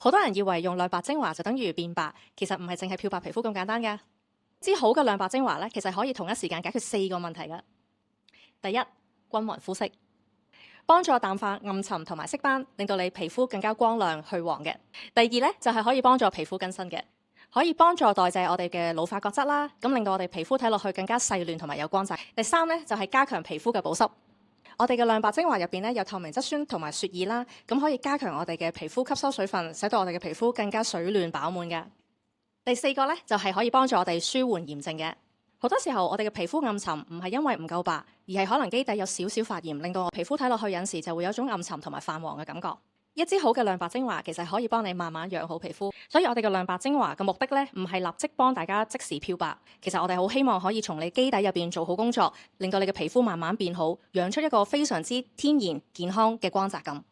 好多人以為用亮白精華就等於變白，其實唔係淨係漂白皮膚咁簡單㗎。支好嘅亮白精華咧，其實可以同一時間解決4個問題㗎。第一，均勻膚色，幫助淡化暗沉同埋色斑，令到你皮膚更加光亮去黃嘅。第二咧就係可以幫助皮膚更新嘅，可以幫助代謝我哋嘅老化角質啦，咁令到我哋皮膚睇落去更加細嫩同埋有光澤。第三咧就係加強皮膚嘅保濕。我哋嘅亮白精華入邊咧有透明質酸同埋雪耳啦，咁可以加強我哋嘅皮膚吸收水分，使到我哋嘅皮膚更加水嫩飽滿嘅。第4個咧就係可以幫助我哋舒緩炎症嘅。好多時候我哋嘅皮膚暗沉唔係因為唔夠白，而係可能基底有少少發炎，令到我皮膚睇落去有時就會有種暗沉同埋泛黃嘅感覺。一支好嘅亮白精華其實可以幫你慢慢養好皮膚，所以我哋嘅亮白精華嘅目的咧唔係立即幫大家即時漂白，其實我哋好希望可以從你基底入邊做好工作，令到你嘅皮膚慢慢變好，養出一個非常之天然健康嘅光澤感。